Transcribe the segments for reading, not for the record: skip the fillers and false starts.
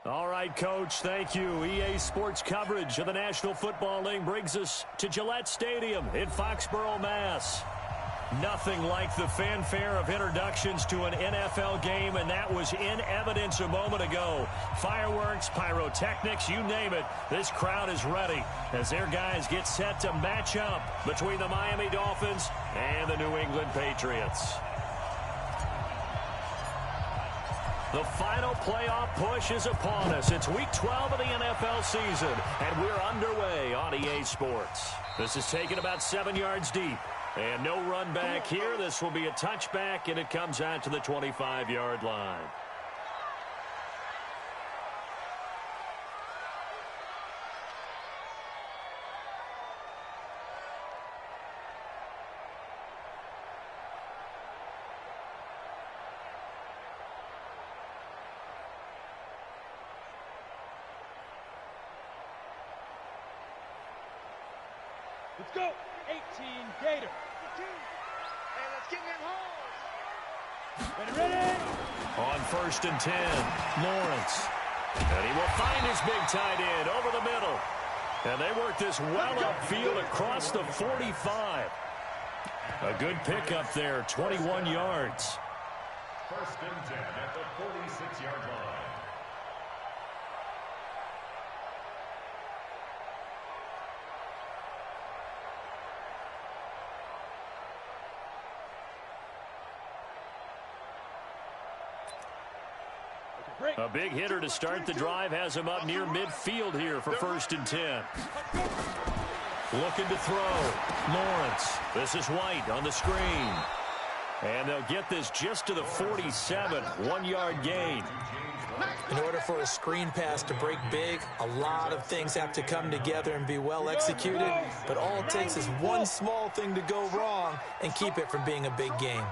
All right, Coach, thank you. EA Sports coverage of the National Football League brings us to Gillette Stadium in Foxborough, Mass. Nothing like the fanfare of introductions to an NFL game, and that was in evidence a moment ago. Fireworks, pyrotechnics, you name it. This crowd is ready as their guys get set to match up between the Miami Dolphins and the New England Patriots. The final playoff push is upon us. It's Week 12 of the NFL season, and we're underway on EA Sports. This is taken about 7 yards deep, and no run back here. This will be a touchback, and it comes out to the 25-yard line. Let's go. 18, Gator. 15. Hey, let's get in them holes. Ready. On 1st and 10, Lawrence. And he will find his big tight end over the middle. And they work this well upfield across the 45. A good pickup there, 21 yards. 1st and 10 at the 46-yard line. A big hitter to start the drive has him up near midfield here for 1st and 10. Looking to throw. Lawrence. This is White on the screen. And they'll get this just to the 47. 1-yard gain. In order for a screen pass to break big, a lot of things have to come together and be well executed. But all it takes is one small thing to go wrong and keep it from being a big game.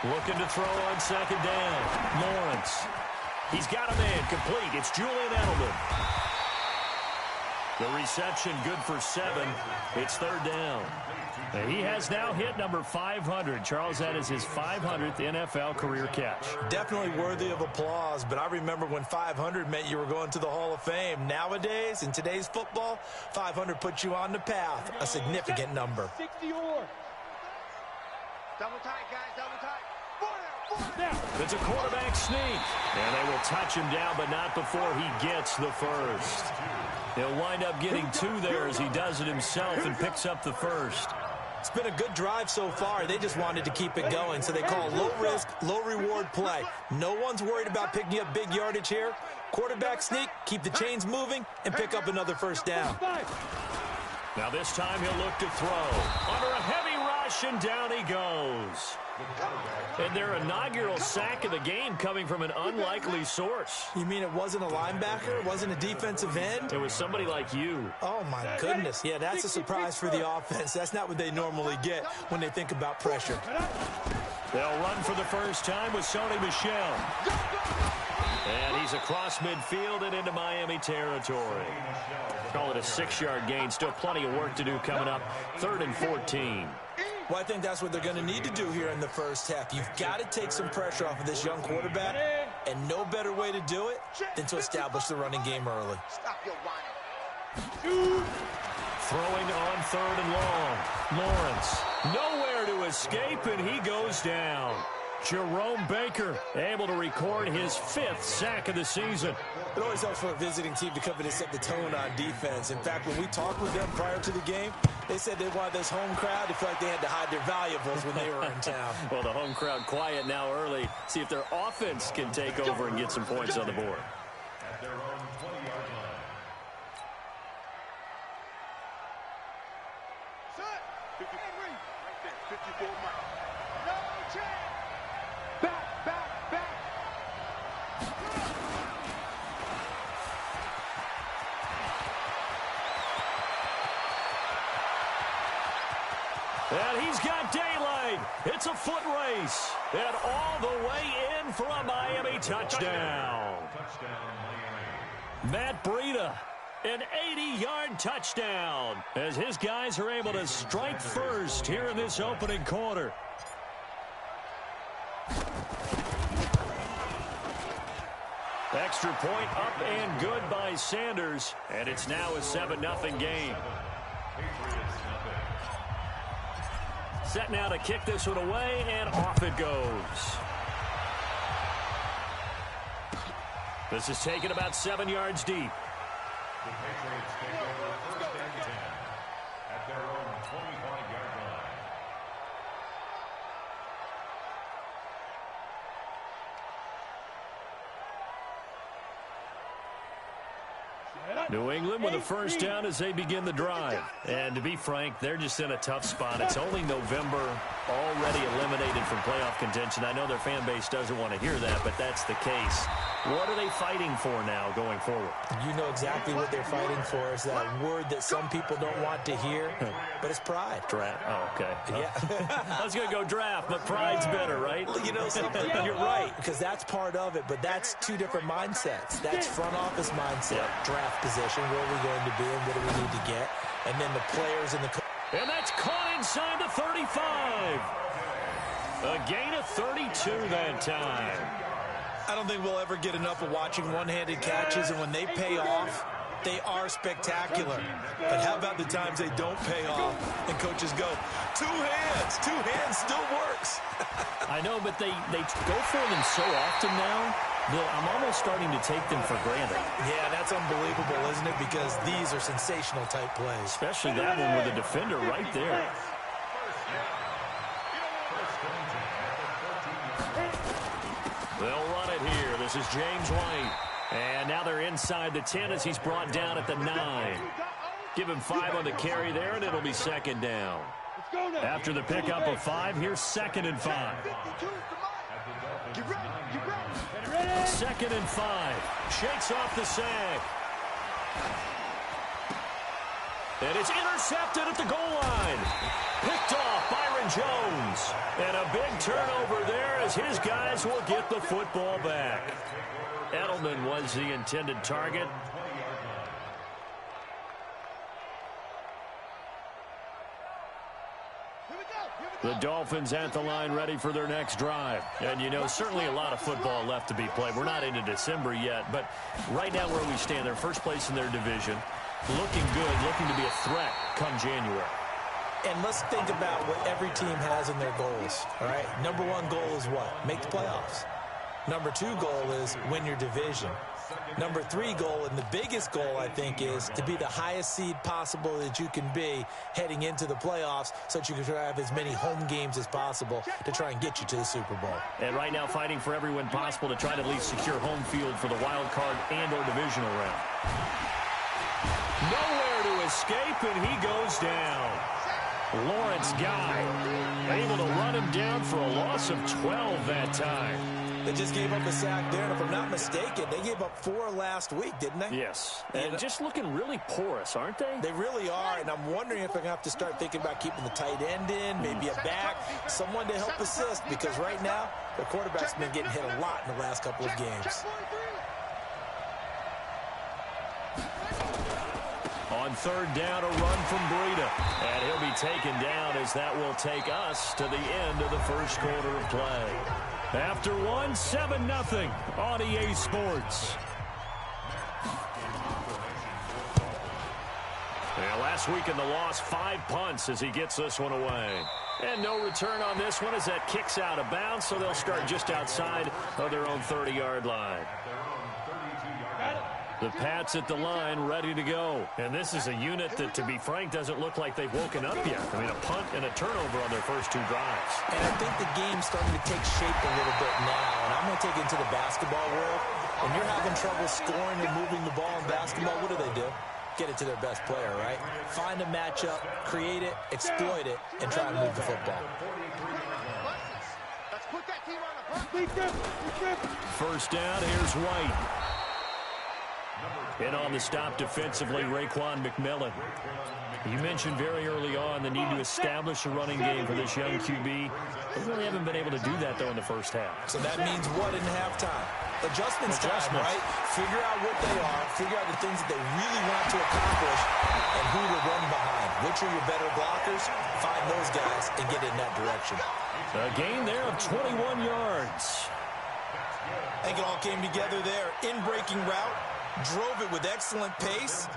Looking to throw on 2nd down. Lawrence. He's got a man complete. It's Julian Edelman. The reception good for 7. It's 3rd down. And he has now hit number 500. Charles, that is his 500th NFL career catch. Definitely worthy of applause, but I remember when 500 meant you were going to the Hall of Fame. Nowadays, in today's football, 500 puts you on the path, a significant number. 60 or. Double tight, guys, double tight. It's a quarterback sneak. And they will touch him down, but not before he gets the first. He'll wind up getting 2 there as he does it himself and picks up the first. It's been a good drive so far. They just wanted to keep it going, so they call low-risk, low-reward play. No one's worried about picking up big yardage here. Quarterback sneak, keep the chains moving, and pick up another 1st down. Now this time he'll look to throw. Under a heavy rush, and down he goes. And their inaugural sack of the game coming from an unlikely source. You mean it wasn't a linebacker? It wasn't a defensive end? It was somebody like you. Oh, my goodness. Yeah, that's a surprise for the offense. That's not what they normally get when they think about pressure. They'll run for the first time with Sony Michel. And he's across midfield and into Miami territory. Call it a 6-yard gain. Still plenty of work to do coming up. 3rd and 14. Well, I think that's what they're going to need to do here in the first half. You've got to take some pressure off of this young quarterback, and no better way to do it than to establish the running game early. Throwing on 3rd and long. Lawrence, nowhere to escape, and he goes down. Jerome Baker able to record his 5th sack of the season. It always helps for a visiting team to come in and set the tone on defense. In fact, when we talked with them prior to the game, they said they wanted this home crowd to feel like they had to hide their valuables when they were in town. Well, the home crowd quiet now early. See if their offense can take over and get some points on the board. At their own 20-yard line. Set. 50. Right there. 54 miles. No chance. Back. And he's got daylight. It's a foot race. And all the way in for a Miami touchdown. Matt Breida, an 80-yard touchdown, as his guys are able to strike first here in this opening quarter. Extra point up and good by Sanders, and it's now a 7-0 game. Set now to kick this one away, and off it goes. This is taken about 7 yards deep. The Patriots take over first and 10 at their own 25-yard line. New England with a first down as they begin the drive. And to be frank, they're just in a tough spot. It's only November, already eliminated from playoff contention. I know their fan base doesn't want to hear that, but that's the case. What are they fighting for now going forward? You know exactly what they're fighting for. Is that word that some people don't want to hear, but it's pride. Draft. Oh, okay. Yeah. I was going to go draft, but pride's better, right? Well, you know something? You're right, because that's part of it, but that's two different mindsets. That's front office mindset, draft position, where are we going to be and what do we need to get, and then the players and the... And that's caught inside the 35. A gain of 32 that time. I don't think we'll ever get enough of watching one-handed catches, and when they pay off, they are spectacular. But how about the times they don't pay off and coaches go, two hands still works. I know, but they go for them so often now that I'm almost starting to take them for granted. Yeah, that's unbelievable, isn't it? Because these are sensational type plays. Especially that one with a defender right there. They'll run it here. This is James White. And now they're inside the 10 as he's brought down at the 9. Give him 5 on the carry there, and it'll be second down. After the pickup of 5, here's 2nd and 5. 2nd and 5. Shakes off the sack. And it's intercepted at the goal line. Picked off Byron Jones. And a big turnover there as his guys will get the football back. Edelman was the intended target. The Dolphins at the line ready for their next drive. And, you know, certainly a lot of football left to be played. We're not into December yet, but right now where we stand, they're first place in their division. Looking good, looking to be a threat come January. And let's think about what every team has in their goals, all right? Number 1 goal is what? Make the playoffs. Number 2 goal is win your division. Number 3 goal, and the biggest goal, I think, is to be the highest seed possible that you can be heading into the playoffs so that you can have as many home games as possible to try and get you to the Super Bowl. And right now fighting for every win possible to try to at least secure home field for the wild card and or divisional round. Nowhere to escape, and he goes down. Lawrence Guy able to run him down for a loss of 12 that time. They just gave up a sack there, and if I'm not mistaken, they gave up 4 last week, didn't they? Yes, and just looking really porous, aren't they? They really are, and I'm wondering if they're going to have to start thinking about keeping the tight end in, maybe a back, someone to help assist, because right now, their quarterback's been getting hit a lot in the last couple of games. On 3rd down, a run from Breida. And he'll be taken down as that will take us to the end of the first quarter of play. After 7-0 on EA Sports. And last week in the loss, 5 punts as he gets this one away. And no return on this one as that kicks out of bounds, so they'll start just outside of their own 30-yard line. The Pats at the line, ready to go. And this is a unit that, to be frank, doesn't look like they've woken up yet. I mean, a punt and a turnover on their first 2 drives. And I think the game's starting to take shape a little bit now. And I'm going to take it into the basketball world. When you're having trouble scoring and moving the ball in basketball, what do? Get it to their best player, right? Find a matchup, create it, exploit it, and try to move the football. First down, here's White. And on the stop defensively, Raekwon McMillan. You mentioned very early on the need to establish a running game for this young QB. They really haven't been able to do that, though, in the first half. So that means what in halftime? Adjustments time, right? Figure out what they are, figure out the things that they really want to accomplish, and who to run behind. Which are your better blockers? Find those guys and get in that direction. A gain there of 21 yards. I think it all came together there. In-breaking route, drove it with excellent pace.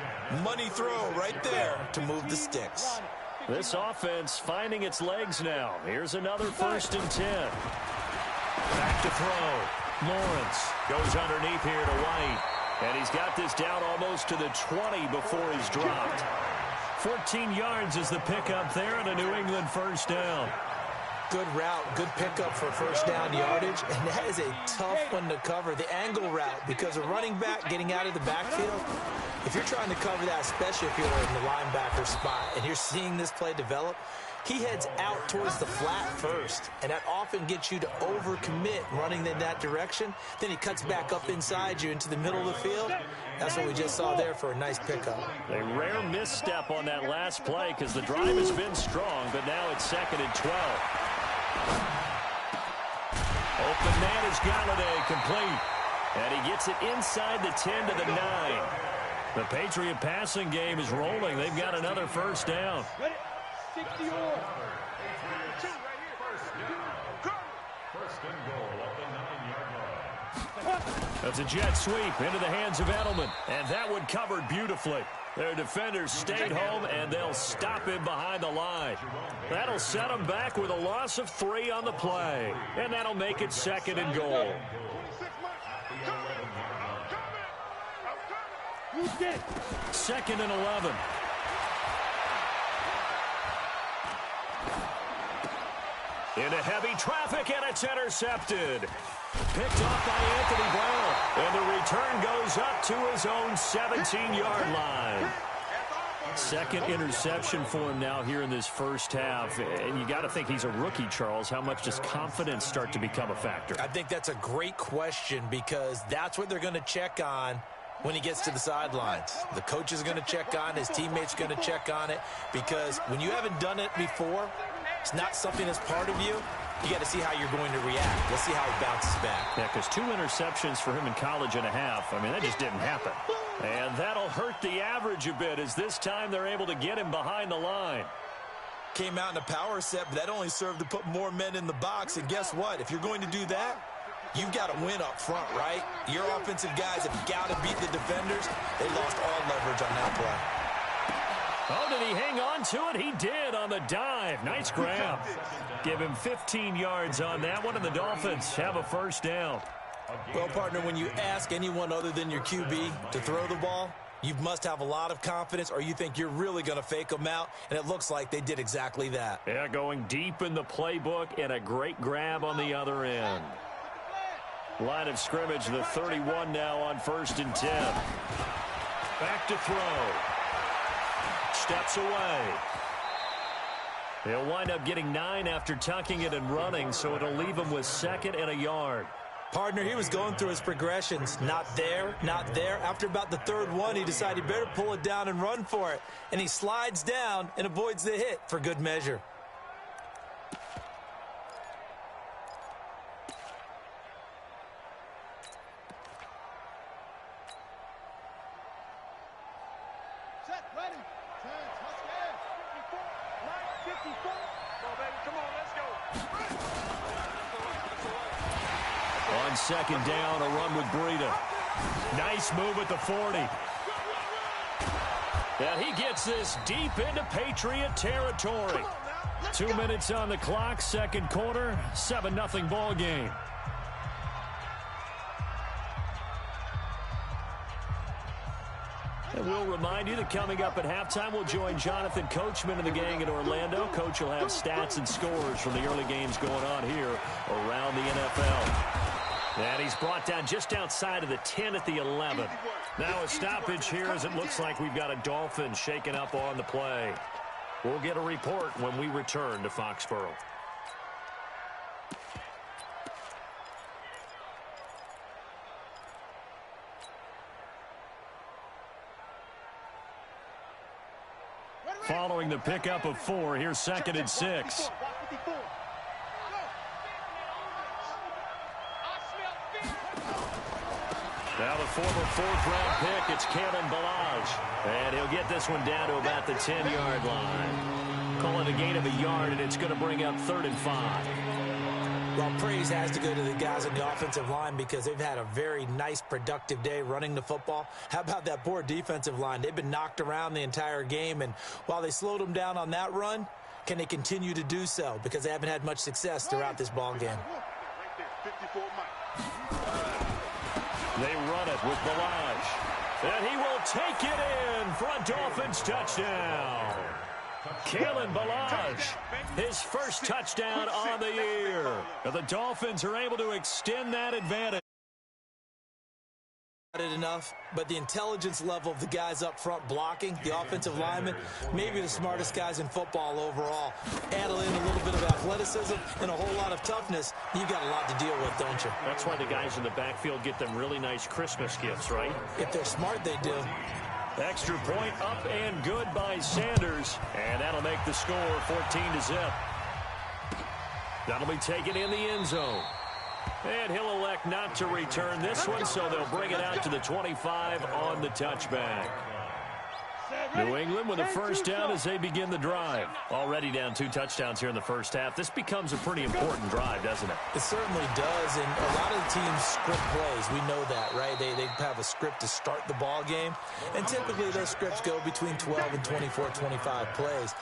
Money throw right there to move the sticks. This offense finding its legs now. Here's another 1st and 10. Back to throw. Lawrence goes underneath here to White. And he's got this down almost to the 20 before he's dropped. 14 yards is the pickup there and a New England 1st down. Good route, good pickup for first down yardage, and that is a tough one to cover, the angle route, because a running back getting out of the backfield, if you're trying to cover that, especially if you're in the linebacker spot, and you're seeing this play develop, he heads out towards the flat first, and that often gets you to overcommit running in that direction. Then he cuts back up inside you into the middle of the field. That's what we just saw there for a nice pickup. A rare misstep on that last play because the drive has been strong, but now it's 2nd and 12. Open man is Galladay, complete. And he gets it inside the 10 to the 9. The Patriot passing game is rolling. They've got another 1st down. 60 or. That's a jet sweep into the hands of Edelman. And that one covered beautifully. Their defenders stayed home, and they'll stop him behind the line. That'll set them back with a loss of 3 on the play. And that'll make it 2nd and goal. 2nd and 11. Into heavy traffic, and it's intercepted. Picked off by Anthony Brown. And the return goes up to his own 17-yard line. 2nd interception for him now here in this first half. And you got to think he's a rookie, Charles. How much does confidence start to become a factor? I think that's a great question because that's what they're going to check on when he gets to the sidelines. The coach is going to check on, his teammates are going to check on it, because when you haven't done it before, it's not something that's part of you. You got to see how you're going to react. Let's see how he bounces back. Yeah, because 2 interceptions for him in college and a half. I mean, that just didn't happen. And that'll hurt the average a bit as this time they're able to get him behind the line. Came out in a power set, but that only served to put more men in the box. And guess what? If you're going to do that, you've got to win up front, right? Your offensive guys have got to beat the defenders. They lost all leverage on that play. Oh, did he hang on to it? He did on the dive. Nice grab. Give him 15 yards on that one, and the Dolphins have a 1st down. Well, partner, when you ask anyone other than your QB to throw the ball, you must have a lot of confidence, or you think you're really going to fake them out, and it looks like they did exactly that. Yeah, going deep in the playbook, and a great grab on the other end. Line of scrimmage, the 31 now on 1st and 10. Back to throw. Steps away. He'll wind up getting 9 after tucking it and running, so it'll leave him with 2nd and a yard. Partner, he was going through his progressions. Not there, not there. After about the 3rd one, he decided he better pull it down and run for it. And he slides down and avoids the hit for good measure. On 2nd down, a run with Breida. Nice move at the 40. And he gets this deep into Patriot territory. 2 minutes on the clock, 2nd quarter, 7-0 ball game. And we'll remind you that coming up at halftime, we'll join Jonathan Coachman and the gang in Orlando. Coach will have stats and scores from the early games going on here around the NFL. And he's brought down just outside of the 10 at the 11. Now a stoppage here as it looks like we've got a Dolphin shaken up on the play. We'll get a report when we return to Foxborough. the pickup of 4. Here's 2nd and 6. Now the former 4th-round pick, it's Kalen Ballage. And he'll get this one down to about the 10-yard line. Call it a gain of a yard, and it's going to bring up 3rd and 5. Well, praise has to go to the guys on the offensive line because they've had a very nice, productive day running the football. How about that poor defensive line? They've been knocked around the entire game, and while they slowed them down on that run, can they continue to do so? Because they haven't had much success throughout this ball game. They run it with Ballage. And he will take it in for a Dolphins touchdown. Kalen Ballage, his first touchdown on the year. And the Dolphins are able to extend that advantage. Enough, but the intelligence level of the guys up front blocking, the offensive linemen, maybe the smartest guys in football overall. Add in a little bit of athleticism and a whole lot of toughness, you got a lot to deal with, don't you? That's why the guys in the backfield get them really nice Christmas gifts, right? If they're smart, they do. Extra point up and good by Sanders, and that'll make the score 14-0. That'll be taken in the end zone. And he'll elect not to return this one, so they'll bring it out to the 25 on the touchback. New England with a first down as they begin the drive. Already down 2 touchdowns here in the first half. This becomes a pretty important drive, doesn't it? It certainly does, and a lot of the teams script plays. We know that, right? They have a script to start the ball game, and typically those scripts go between 12 and 24, 25 plays.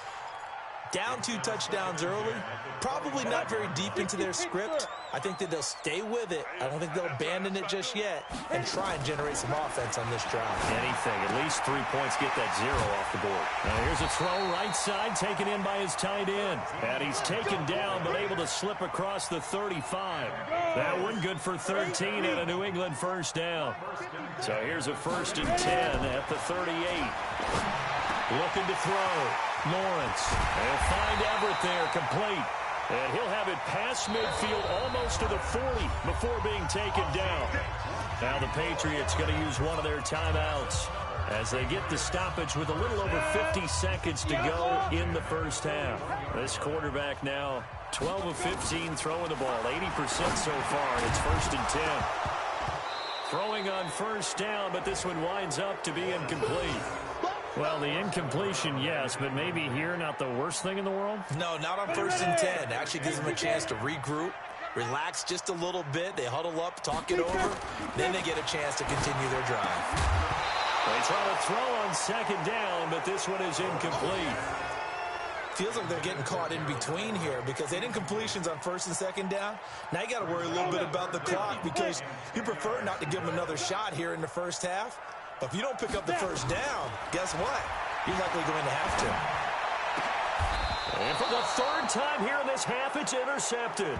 Down 2 touchdowns early, probably not very deep into their script. I think that they'll stay with it. I don't think they'll abandon it just yet and try and generate some offense on this drive. Anything, at least 3 points, get that 0 off the board. Now here's a throw right side, taken in by his tight end. And he's taken down, but able to slip across the 35. That one good for 13 and a New England first down. So here's a 1st and 10 at the 38. Looking to throw. Lawrence. They'll find Everett there, complete. And he'll have it past midfield almost to the 40 before being taken down. Now the Patriots going to use one of their timeouts as they get the stoppage with a little over 50 seconds to go in the first half. This quarterback now 12 of 15 throwing the ball, 80% so far, and it's 1st and 10. Throwing on first down, but this one winds up to be incomplete. Well, the incompletion, yes, but maybe here not the worst thing in the world? No, not on 1st and 10. Actually gives them a chance to regroup, relax just a little bit. They huddle up, talk it over. Then they get a chance to continue their drive. They try to throw on 2nd down, but this one is incomplete. Feels like they're getting caught in between here because they didn't completions on 1st and 2nd down. Now you got to worry a little bit about the clock because you prefer not to give them another shot here in the first half. But if you don't pick up the first down, guess what? You're likely going to have to. And for the 3rd time here in this half, it's intercepted.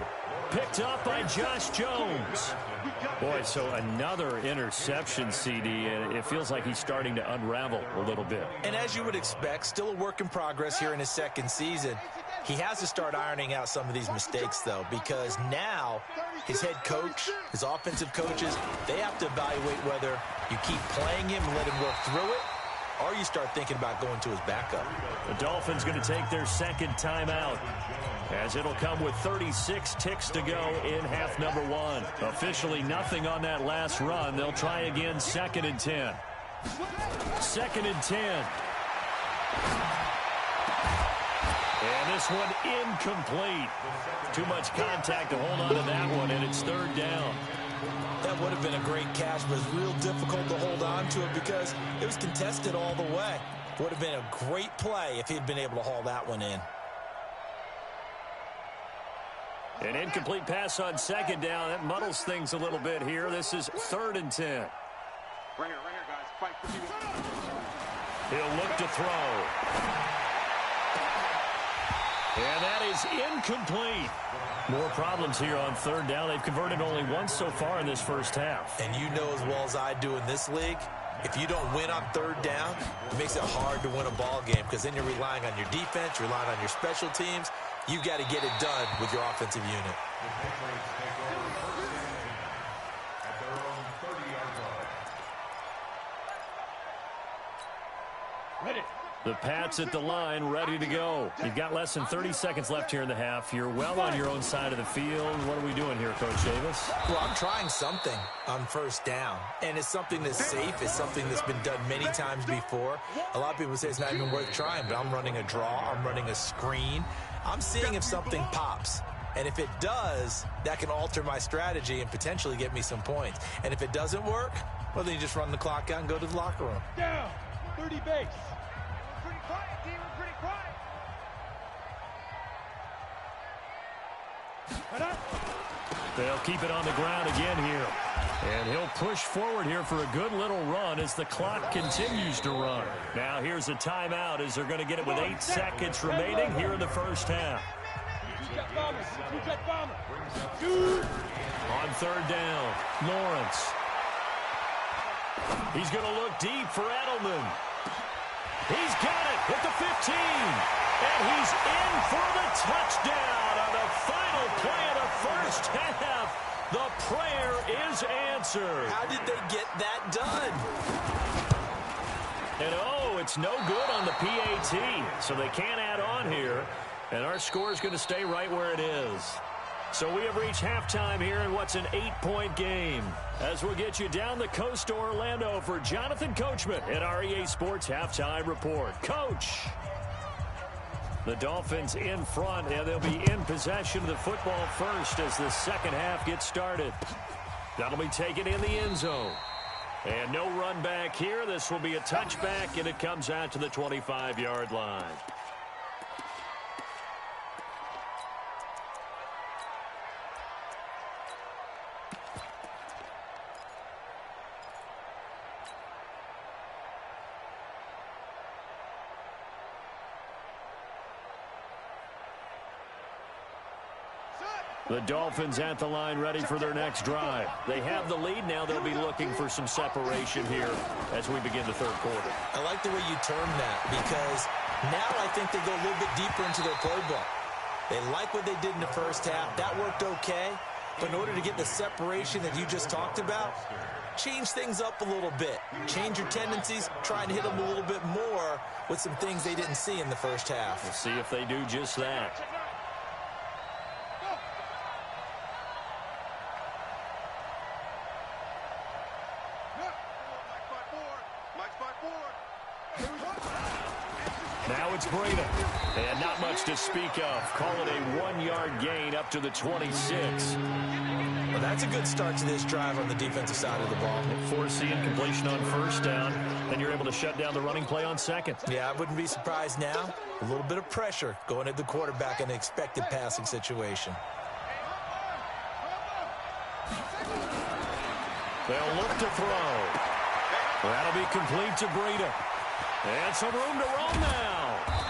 Picked up by Josh Jones. Boy, so another interception, CD, and it feels like he's starting to unravel a little bit. And as you would expect, still a work in progress here in his 2nd season. He has to start ironing out some of these mistakes, though, because now his head coach, his offensive coaches, they have to evaluate whether you keep playing him and let him work through it, or you start thinking about going to his backup. The Dolphins going to take their 2nd timeout, as it'll come with 36 ticks to go in half number 1. Officially nothing on that last run. They'll try again 2nd and 10. 2nd and 10. And this one incomplete. Too much contact to hold on to that one, and it's 3rd down. That would have been a great catch, but it's real difficult to hold on to it because it was contested all the way. Would have been a great play if he'd been able to haul that one in. An incomplete pass on 2nd down. That muddles things a little bit here. This is 3rd and 10. Right here, guys. Fight for you. He'll look to throw. And that is incomplete. More problems here on 3rd down. They've converted only once so far in this first half. And you know as well as I do in this league, if you don't win on 3rd down, it makes it hard to win a ball game because then you're relying on your defense, relying on your special teams. You've got to get it done with your offensive unit. Ready. The Pats at the line, ready to go. You've got less than 30 seconds left here in the half. You're well on your own side of the field. What are we doing here, Coach Davis? Well, I'm trying something on first down, and it's something that's safe. It's something that's been done many times before. A lot of people say it's not even worth trying, but I'm running a draw. I'm running a screen. I'm seeing if something pops. And if it does, that can alter my strategy and potentially get me some points. And if it doesn't work, well, then you just run the clock out and go to the locker room. Down, 30 base. Pretty quiet, D. We're pretty quiet. They'll keep it on the ground again here. And he'll push forward here for a good little run as the clock continues to run. Now here's a timeout as they're going to get it with 8 seconds remaining here in the first half. On third down, Lawrence. He's going to look deep for Edelman. He's got it at the 15. And he's in for the touchdown on the final play of the first half. The prayer is answered. How did they get that done? And oh, it's no good on the PAT. So they can't add on here. And our score is going to stay right where it is. So we have reached halftime here in what's an 8-point game. As we'll get you down the coast to Orlando for Jonathan Coachman at our EA Sports Halftime Report. Coach! The Dolphins in front, and they'll be in possession of the football first as the second half gets started. That'll be taken in the end zone. And no run back here. This will be a touchback, and it comes out to the 25-yard line. The Dolphins at the line ready for their next drive. They have the lead now. They'll be looking for some separation here as we begin the third quarter. I like the way you term that because now I think they go a little bit deeper into their playbook. They like what they did in the first half. That worked okay. But in order to get the separation that you just talked about, change things up a little bit. Change your tendencies. Try and hit them a little bit more with some things they didn't see in the first half. We'll see if they do just that. Now it's Breda. And not much to speak of. Call it a 1-yard gain up to the 26. Well, that's a good start to this drive on the defensive side of the ball. Forcing completion on first down. Then you're able to shut down the running play on second. Yeah, I wouldn't be surprised now. A little bit of pressure going at the quarterback in an expected passing situation. They'll look to throw. That'll be complete to Breda. And some room to roam now.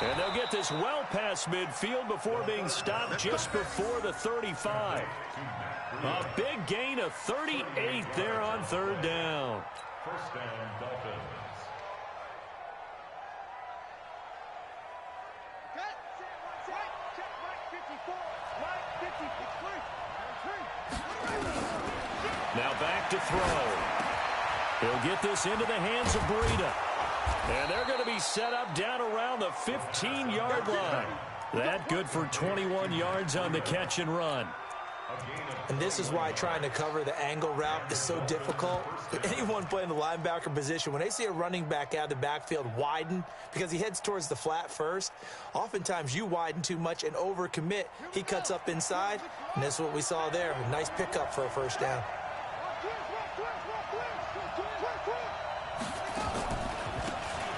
And they'll get this well past midfield before being stopped just before the 35. A big gain of 38 there on third down. First down, Dolphins. Now back to throw. He'll get this into the hands of Breda. And they're going to be set up down around the 15-yard line. That good for 21 yards on the catch and run. And this is why trying to cover the angle route is so difficult. Anyone playing the linebacker position, when they see a running back out of the backfield widen because he heads towards the flat first, oftentimes you widen too much and overcommit. He cuts up inside, and that's what we saw there. A nice pickup for a first down.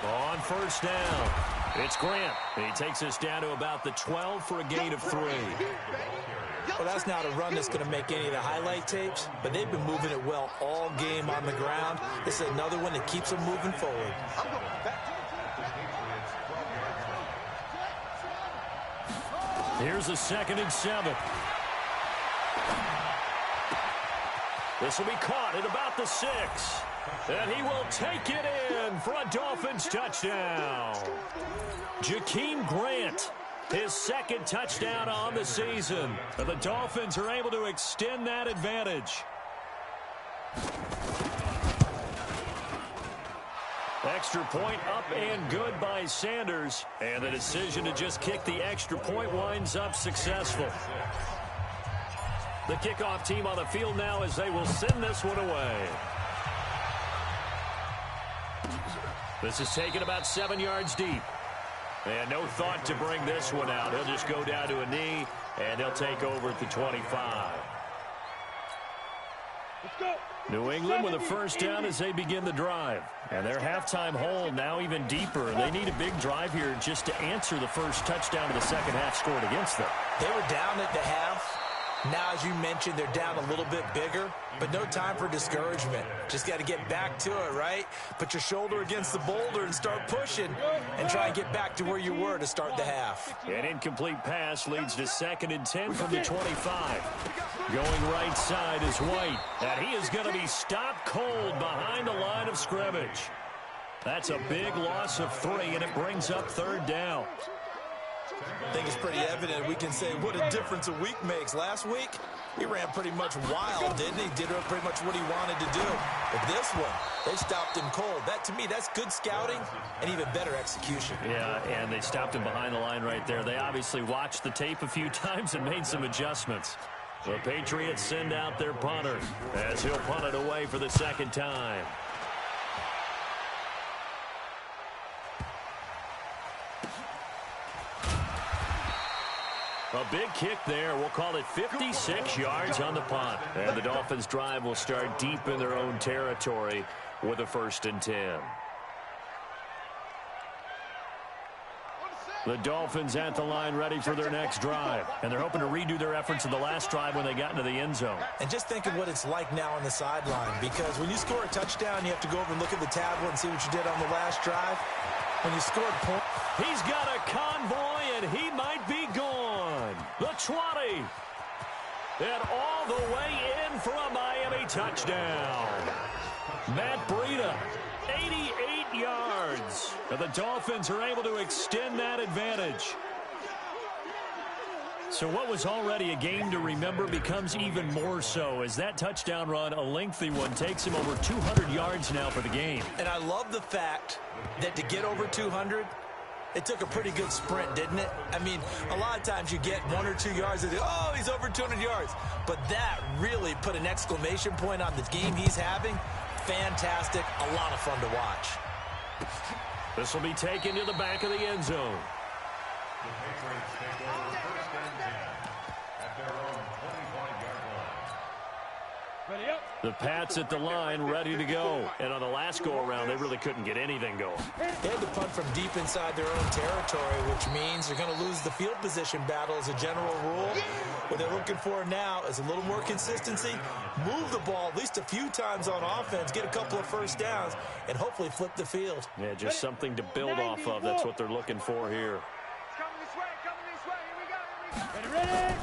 On first down, it's Grant. He takes us down to about the 12 for a gain of 3. Well, that's not a run that's going to make any of the highlight tapes, but they've been moving it well all game on the ground. This is another one that keeps them moving forward. Here's a 2nd and 7. This will be caught at about the 6. And he will take it in for a Dolphins touchdown. Jakeem Grant, his 2nd touchdown on the season. And the Dolphins are able to extend that advantage. Extra point up and good by Sanders. And the decision to just kick the extra point winds up successful. The kickoff team on the field now as they will send this one away. This is taken about 7 yards deep. And no thought to bring this one out. He'll just go down to a knee, and they'll take over at the 25. Let's go. New England with a first down as they begin the drive. And their halftime hole now even deeper. They need a big drive here just to answer the first touchdown of the second half scored against them. They were down at the half. Now, as you mentioned, they're down a little bit bigger, but no time for discouragement. Just got to get back to it, right? Put your shoulder against the boulder and start pushing and try and get back to where you were to start the half. An incomplete pass leads to 2nd and 10 from the 25. Going right side is White, and he is going to be stopped cold behind the line of scrimmage. That's a big loss of 3, and it brings up 3rd down. I think it's pretty evident. We can say what a difference a week makes. Last week, he ran pretty much wild, didn't he? Did pretty much what he wanted to do. But this one, they stopped him cold. That, to me, that's good scouting and even better execution. Yeah, and they stopped him behind the line right there. They obviously watched the tape a few times and made some adjustments. The Patriots send out their punter as he'll punt it away for the 2nd time. A big kick there. We'll call it 56 yards on the punt. And the Dolphins' drive will start deep in their own territory with a 1st and 10. The Dolphins at the line ready for their next drive. And they're hoping to redo their efforts in the last drive when they got into the end zone. And just think of what it's like now on the sideline, because when you score a touchdown, you have to go over and look at the tablet and see what you did on the last drive. When you scored points, he's got a convoy, and he might be gone. The 20. And all the way in for a Miami touchdown. Matt Breida, 88 yards. And the Dolphins are able to extend that advantage. So what was already a game to remember becomes even more so as that touchdown run, a lengthy one, takes him over 200 yards now for the game. And I love the fact that to get over 200, it took a pretty good sprint, didn't it? I mean, a lot of times you get 1 or 2 yards and oh, he's over 200 yards. But that really put an exclamation point on the game he's having. Fantastic. A lot of fun to watch. This will be taken to the back of the end zone. The Patriots take over 1st and 10 at their own 25-yard line. Ready up. The Pats at the line, ready to go. And on the last go-around, they really couldn't get anything going. They had to punt from deep inside their own territory, which means they're going to lose the field position battle as a general rule. What they're looking for now is a little more consistency, move the ball at least a few times on offense, get a couple of first downs, and hopefully flip the field. Yeah, just something to build off of. That's what they're looking for here. Coming this way, here we go. Ready.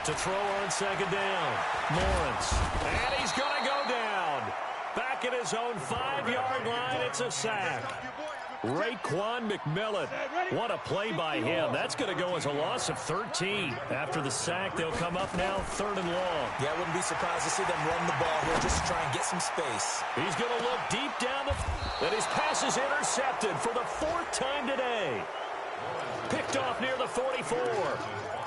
To throw on 2nd down, Lawrence. And he's going to go down. Back at his own 5-yard line, it's a sack. Raekwon McMillan. What a play by him. That's going to go as a loss of 13. After the sack, they'll come up now 3rd and long. Yeah, I wouldn't be surprised to see them run the ball here just to try and get some space. He's going to look deep down and his pass is intercepted for the 4th time today. Picked off near the 44.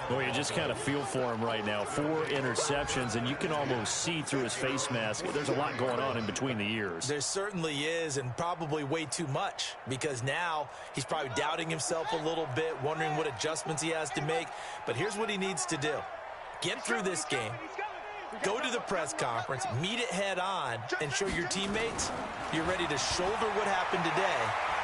Well, you just kind of feel for him right now. 4 interceptions, and you can almost see through his face mask. There's a lot going on in between the ears. There certainly is, and probably way too much, because now he's probably doubting himself a little bit, wondering what adjustments he has to make. But here's what he needs to do. Get through this game, go to the press conference, meet it head on, and show your teammates you're ready to shoulder what happened today,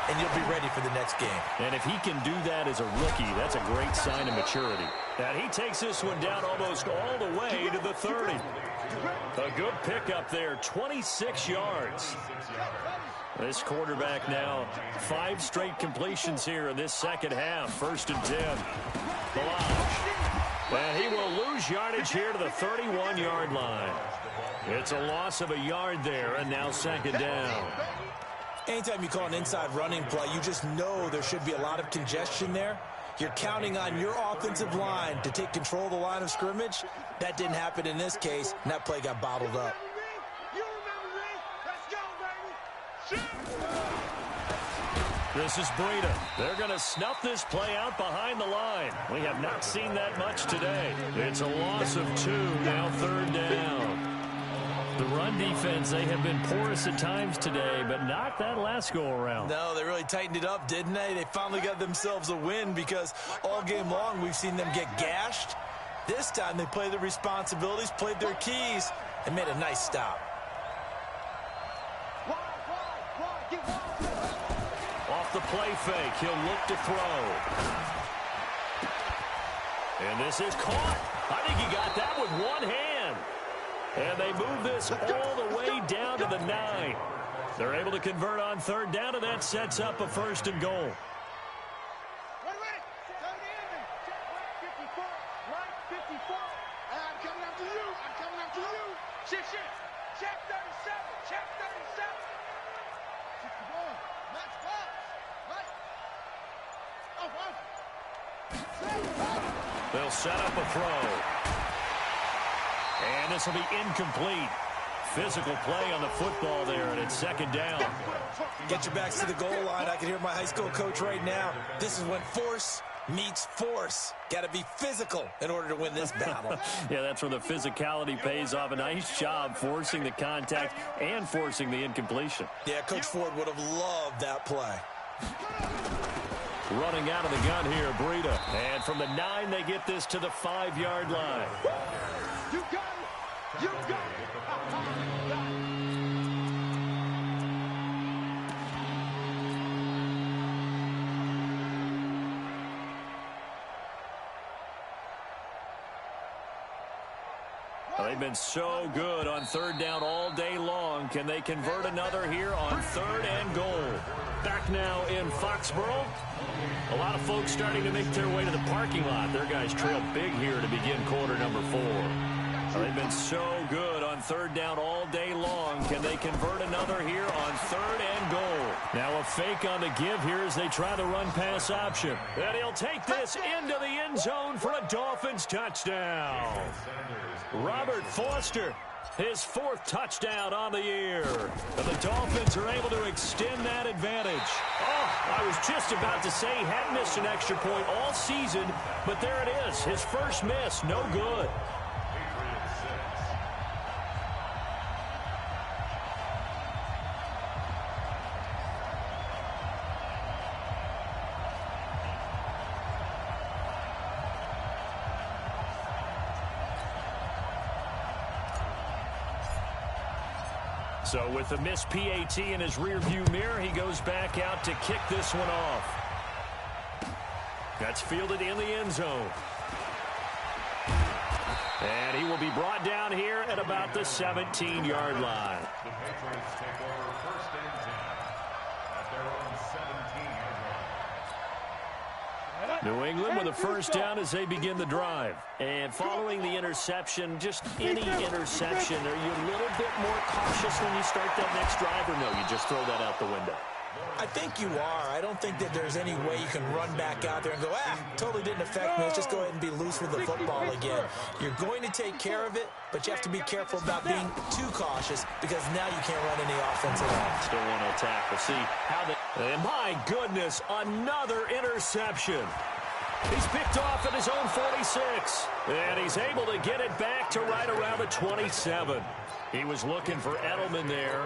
and you'll be ready for the next game. And if he can do that as a rookie, that's a great sign of maturity. And he takes this one down almost all the way to the 30. A good pickup there, 26 yards. This quarterback now, 5 straight completions here in this second half. 1st and 10. Balaj. And he will lose yardage here to the 31-yard line. It's a loss of a yard there, and now 2nd down. Anytime you call an inside running play, you just know there should be a lot of congestion there. You're counting on your offensive line to take control of the line of scrimmage. That didn't happen in this case, and that play got bottled up. This is Breida. They're going to snuff this play out behind the line. We have not seen that much today. It's a loss of 2, now 3rd down. The run defense, they have been porous at times today, but not that last go-around. No, they really tightened it up, didn't they? They finally got themselves a win because all game long we've seen them get gashed. This time they played their responsibilities, played their keys, and made a nice stop. Off the play fake, he'll look to throw. And this is caught. I think he got that with one hand. And they move this all the way down to the 9. They're able to convert on 3rd down, and that sets up a 1st and goal. They'll set up a throw. And this will be incomplete. Physical play on the football there, and it's 2nd down. Get your backs to the goal line. I can hear my high school coach right now. This is when force meets force. Got to be physical in order to win this battle. Yeah, that's where the physicality pays off. A nice job forcing the contact and forcing the incompletion. Yeah, Coach Ford would have loved that play. Running out of the gun here, Breida. And from the 9, they get this to the 5-yard line. You got it! You got it! They've been so good on 3rd down all day long. Can they convert another here on 3rd and goal? Back now in Foxborough. A lot of folks starting to make their way to the parking lot. Their guys trail big here to begin quarter number 4. They've been so good on 3rd down all day long. Can they convert another here on 3rd and goal? Now a fake on the give here as they try the run-pass option. And he'll take this into the end zone for a Dolphins touchdown. Robert Foster, his 4th touchdown on the year. And the Dolphins are able to extend that advantage. Oh, I was just about to say he hadn't missed an extra point all season, but there it is. His first miss, no good. So with the missed PAT in his rearview mirror, he goes back out to kick this one off. That's fielded in the end zone. And he will be brought down here at about the 17-yard line. The Patriots take over 1st and 10 at their own 17-yard line. New England with a 1st down as they begin the drive. And following the interception, just any interception, are you a little bit more cautious when you start that next drive, or no, you just throw that out the window? I think you are. I don't think that there's any way you can run back out there and go, totally didn't affect me. Let's just go ahead and be loose with the football again. You're going to take care of it, but you have to be careful about being too cautious because now you can't run any offense at all. Still want to attack. We'll see how they... And my goodness, another interception. He's picked off at his own 46. And he's able to get it back to right around the 27. He was looking for Edelman there.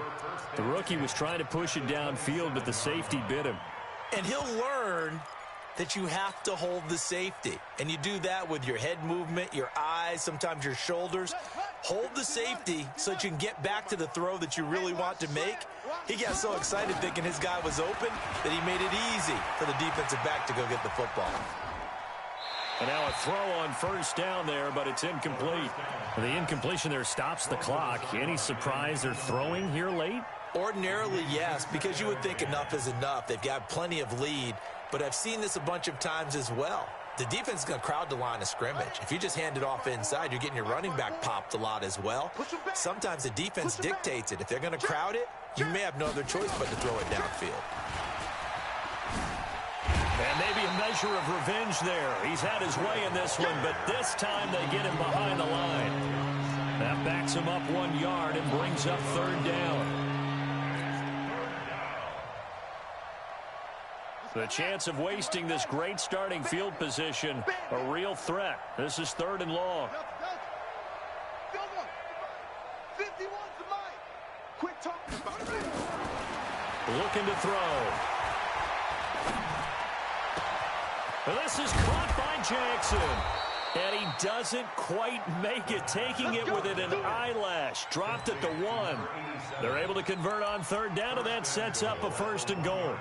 The rookie was trying to push it downfield, but the safety bit him. And he'll learn that you have to hold the safety. And you do that with your head movement, your eyes, sometimes your shoulders. Hold the safety so that you can get back to the throw that you really want to make. He got so excited thinking his guy was open that he made it easy for the defensive back to go get the football. And now a throw on 1st down there, but it's incomplete. The incompletion there stops the clock. Any surprise they're throwing here late? Ordinarily, yes, because you would think enough is enough. They've got plenty of lead, but I've seen this a bunch of times as well. The defense is going to crowd the line of scrimmage. If you just hand it off inside, you're getting your running back popped a lot as well. Sometimes the defense dictates it. If they're going to crowd it, you may have no other choice but to throw it downfield. And maybe a measure of revenge there. He's had his way in this one, but this time they get him behind the line. That backs him up 1 yard and brings up 3rd down. The chance of wasting this great starting field position, a real threat. This is 3rd and long. Looking to throw. This is caught by Jackson. And he doesn't quite make it, taking it within an eyelash. Dropped at the 1. They're able to convert on 3rd down, and that sets up a 1st and goal.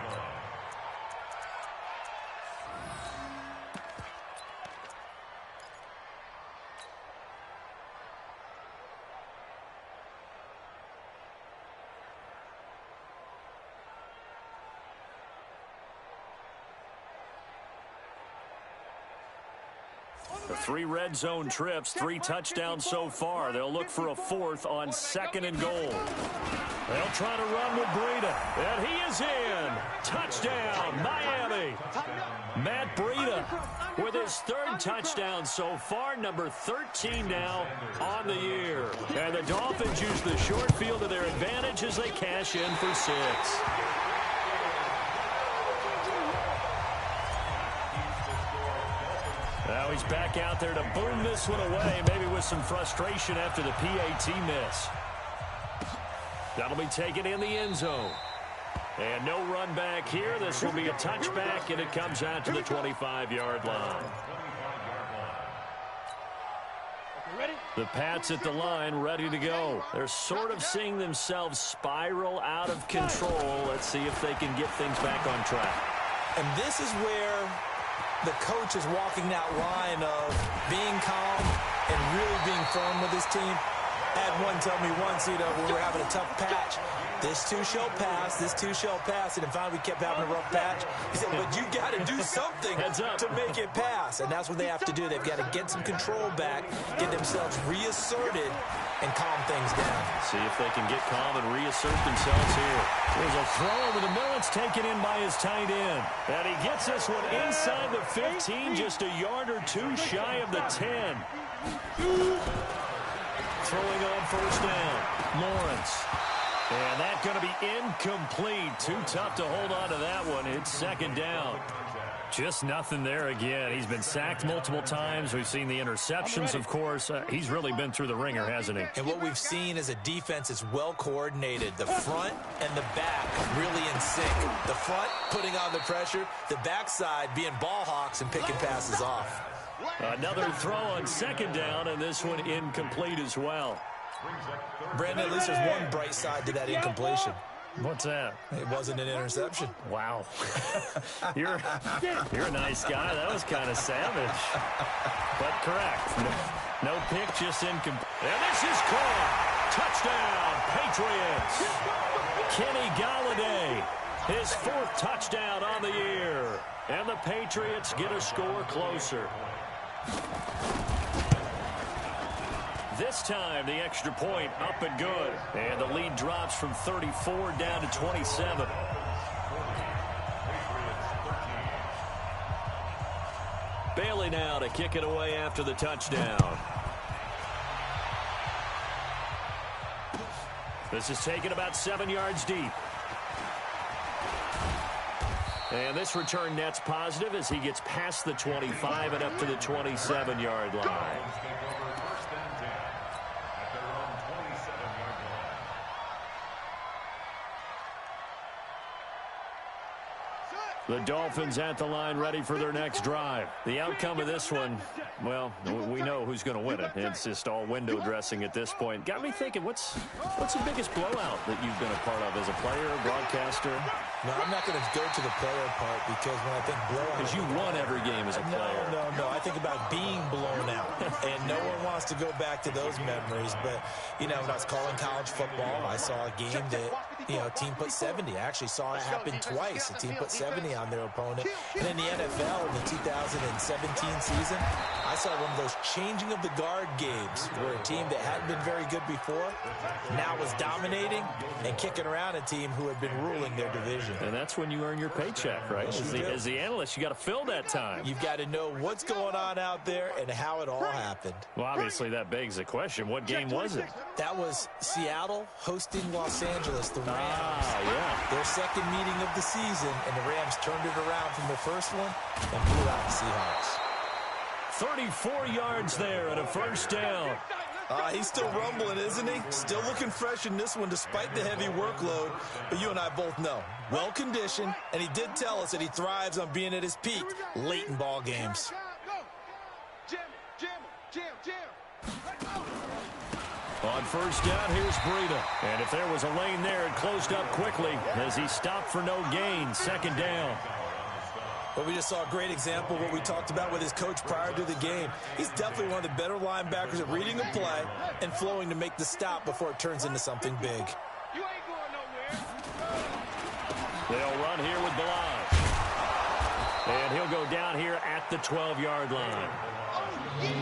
The 3 red zone trips, 3 touchdowns so far. They'll look for a 4th on 2nd and goal. They'll try to run with Breida, and he is in. Touchdown, Miami. Matt Breida with his 3rd touchdown so far, number 13 now on the year. And the Dolphins use the short field to their advantage as they cash in for 6. Now he's back out there to boom this one away, maybe with some frustration after the PAT miss. That'll be taken in the end zone. And no run back here. This will be a touchback, and it comes out to the 25-yard line. The Pats at the line, ready to go. They're sort of seeing themselves spiral out of control. Let's see if they can get things back on track. And this is where the coach is walking that line of being calm and really being firm with his team. I had one tell me once, when we were having a tough patch, this too shall pass, this too shall pass, and then finally we kept having a rough patch. He said, but you got to do something to make it pass, and that's what they have to do. They've got to get some control back, get themselves reasserted, and calm things down. See if they can get calm and reassert themselves here. There's a throw over the middle. It's taken in by his tight end. And he gets this one inside the 15, just a yard or 2 shy of the 10. Throwing on 1st down, Lawrence. And that's going to be incomplete. Too tough to hold on to that one. It's 2nd down. Just nothing there again. He's been sacked multiple times. We've seen the interceptions, of course. He's really been through the ringer, hasn't he? And what we've seen is a defense is well coordinated. The front and the back really in sync. The front putting on the pressure. The backside being ball hawks and picking passes off. Another throw on 2nd down, and this one incomplete as well. Brandon, at least there's one bright side to that incompletion. What's that? It wasn't an interception. Wow. You're a nice guy. That was kind of savage. But correct. No pick, just incomplete. And this is caught. Touchdown, Patriots. Kenny Golladay, his 4th touchdown on the year. And the Patriots get a score closer. This time, the extra point up and good. And the lead drops from 34 down to 27. Bailey now to kick it away after the touchdown. This is taken about 7 yards deep. And this return net's positive as he gets past the 25 and up to the 27-yard line. The Dolphins at the line ready for their next drive. The outcome of this one, well, we know who's going to win it. It's just all window dressing at this point. Got me thinking, what's the biggest blowout that you've been a part of as a player, broadcaster? No, I'm not going to go to the player part because when I think blowout... Because you won every game as a player. No. I think about being blown out. And no one wants to go back to those memories. But, when I was calling college football, I saw a game that, a team put 70. I actually saw it happen twice. A team put 70 on their opponent. And in the NFL, in the 2017 season, I saw one of those changing of the guard games where a team that hadn't been very good before now was dominating and kicking around a team who had been ruling their division. And that's when you earn your paycheck, right? As the analyst, you got to fill that time. You've got to know what's going on out there and how it all happened. Well, obviously that begs the question, what game was it? That was Seattle hosting Los Angeles, the Rams. Yeah. Their second meeting of the season, and the Rams turned it around from their first one and blew out the Seahawks. 34 yards there and a first down. He's still rumbling, isn't he? Still looking fresh in this one despite the heavy workload. But you and I both know, well-conditioned, and he did tell us that he thrives on being at his peak late in ball games. On first down, here's Breida. And if there was a lane there, it closed up quickly as he stopped for no gain. Second down. But we just saw a great example of what we talked about with his coach prior to the game. He's definitely one of the better linebackers at reading a play and flowing to make the stop before it turns into something big. You ain't going nowhere. They'll run here with Balaj. And he'll go down here at the 12-yard line.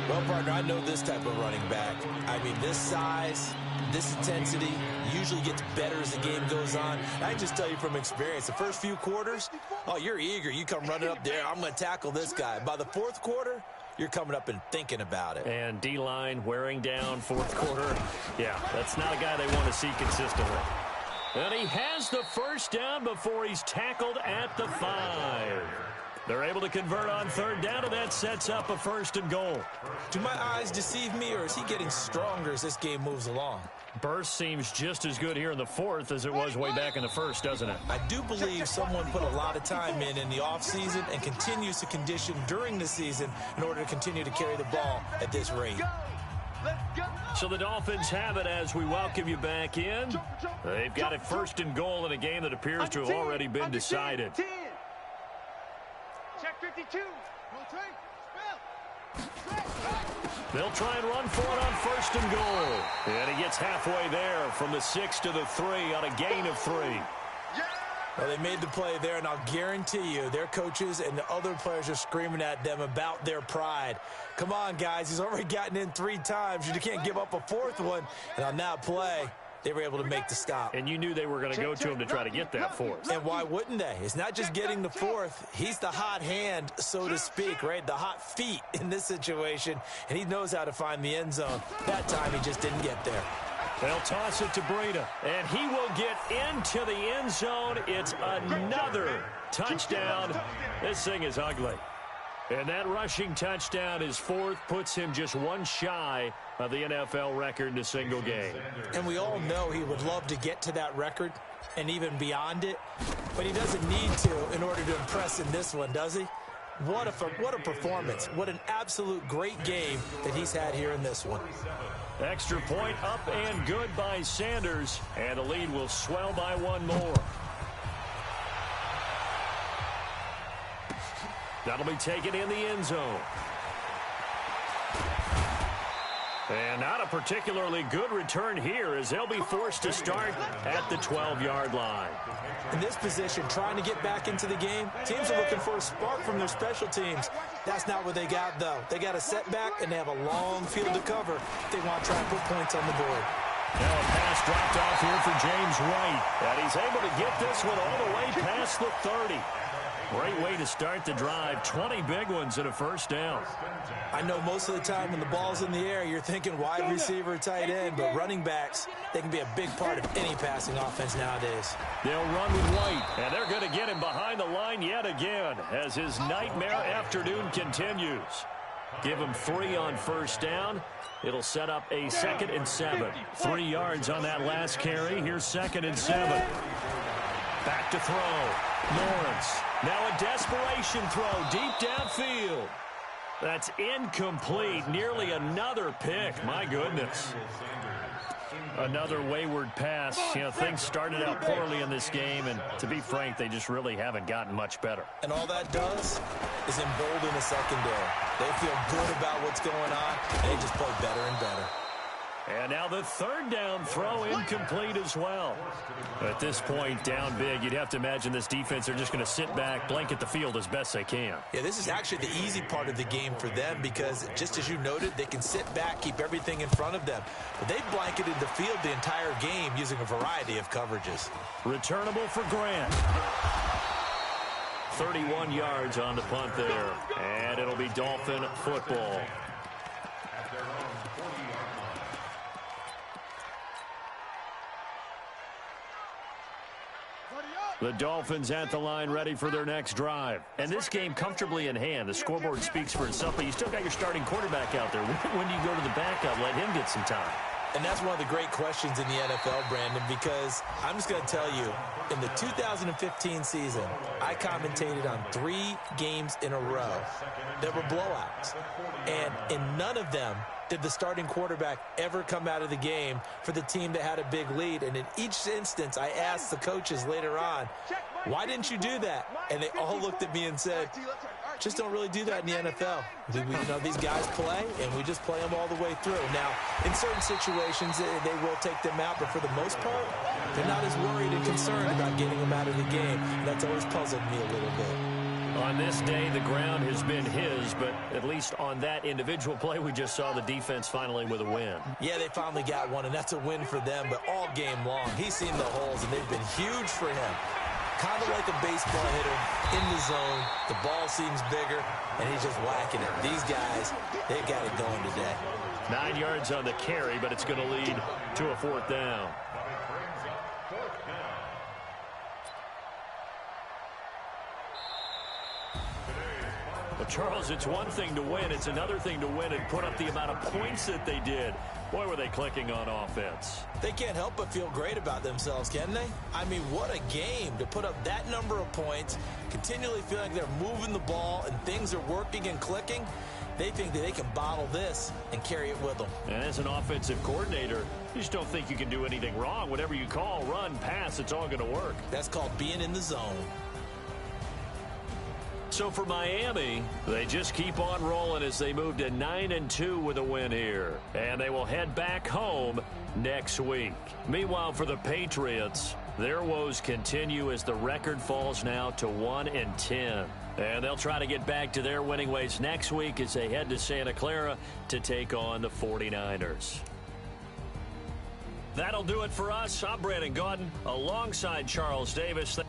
Well, partner, I know this type of running back. I mean, this size, this intensity usually gets better as the game goes on. And I can just tell you from experience, the first few quarters, oh, you're eager. You come running up there, I'm going to tackle this guy. By the fourth quarter, you're coming up and thinking about it. And D-line wearing down fourth quarter. Yeah, that's not a guy they want to see consistently. And he has the first down before he's tackled at the 5. They're able to convert on third down, and that sets up a first and goal. Do my eyes deceive me, or is he getting stronger as this game moves along? Burst seems just as good here in the fourth as it was way back in the first, doesn't it? I do believe someone put a lot of time in the offseason and continues to condition during the season in order to continue to carry the ball at this rate. So the Dolphins have it as we welcome you back in. They've got it first and goal in a game that appears to have already been decided. Check 52. They'll try and run for it on first and goal. And he gets halfway there from the 6 to the 3 on a gain of 3. Well, they made the play there, and I'll guarantee you their coaches and the other players are screaming at them about their pride. Come on, guys. He's already gotten in 3 times. You can't give up a fourth one. And on that play, they were able to make the stop. And you knew they were going to go to him to try to get that fourth. And why wouldn't they? It's not just getting the fourth. He's the hot hand, so to speak, right? The hot feet in this situation. And he knows how to find the end zone. That time, he just didn't get there. They'll toss it to Breida, and he will get into the end zone. It's another touchdown. This thing is ugly. And that rushing touchdown, his fourth, puts him just one shy of the NFL record in a single game. And we all know he would love to get to that record and even beyond it, but he doesn't need to in order to impress in this one, does he? What a performance. What an absolute great game that he's had here in this one. Extra point up and good by Sanders, and the lead will swell by one more. That'll be taken in the end zone. And not a particularly good return here as they'll be forced to start at the 12-yard line. In this position, trying to get back into the game, teams are looking for a spark from their special teams. That's not what they got, though. They got a setback, and they have a long field to cover if they want to try and put points on the board. Now a pass dropped off here for James White. And he's able to get this one all the way past the 30. Great way to start the drive. 20 big ones and a first down. I know most of the time when the ball's in the air, you're thinking wide receiver, tight end, but running backs, they can be a big part of any passing offense nowadays. They'll run with White, and they're going to get him behind the line yet again as his nightmare afternoon continues. Give him 3 on first down. It'll set up a 2nd and 7. 3 yards on that last carry. Here's 2nd and 7. Back to throw. Lawrence. Now a desperation throw deep downfield. That's incomplete. Nearly another pick. My goodness. Another wayward pass. You know, things started out poorly in this game, and to be frank, they just really haven't gotten much better. And all that does is embolden the secondary. They feel good about what's going on, and they just play better and better. And now the 3rd down throw incomplete as well. At this point, down big, you'd have to imagine this defense are just going to sit back, blanket the field as best they can. Yeah, this is actually the easy part of the game for them because, just as you noted, they can sit back, keep everything in front of them. But they've blanketed the field the entire game using a variety of coverages. Returnable for Grant. 31 yards on the punt there. And it'll be Dolphin football. The Dolphins at the line, ready for their next drive. And this game comfortably in hand. The scoreboard speaks for itself, but you still got your starting quarterback out there. When do you go to the backup? Let him get some time. And that's one of the great questions in the NFL, Brandon, because I'm just going to tell you, in the 2015 season, I commentated on 3 games in a row that were blowouts. And in none of them did the starting quarterback ever come out of the game for the team that had a big lead. And in each instance, I asked the coaches later on, why didn't you do that? And they all looked at me and said, just don't really do that in the NFL. These guys play, and we just play them all the way through. Now, in certain situations, they will take them out, but for the most part, they're not as worried and concerned about getting them out of the game. And that's always puzzled me a little bit. On this day, the ground has been his, but at least on that individual play, we just saw the defense finally with a win. Yeah, they finally got one, and that's a win for them, but all game long, he's seen the holes, and they've been huge for him. Kind of like a baseball hitter in the zone. The ball seems bigger, and he's just whacking it. These guys, they've got it going today. 9 yards on the carry, but it's going to lead to a 4th down. Well, Charles, it's one thing to win. It's another thing to win and put up the amount of points that they did. Boy, were they clicking on offense. They can't help but feel great about themselves, can they? I mean, what a game to put up that number of points, continually feeling like they're moving the ball and things are working and clicking. They think that they can bottle this and carry it with them. And as an offensive coordinator, you just don't think you can do anything wrong. Whatever you call, run, pass, it's all going to work. That's called being in the zone. So for Miami, they just keep on rolling as they move to 9-2 with a win here. And they will head back home next week. Meanwhile, for the Patriots, their woes continue as the record falls now to 1-10. And they'll try to get back to their winning ways next week as they head to Santa Clara to take on the 49ers. That'll do it for us. I'm Brandon Gaudin alongside Charles Davis.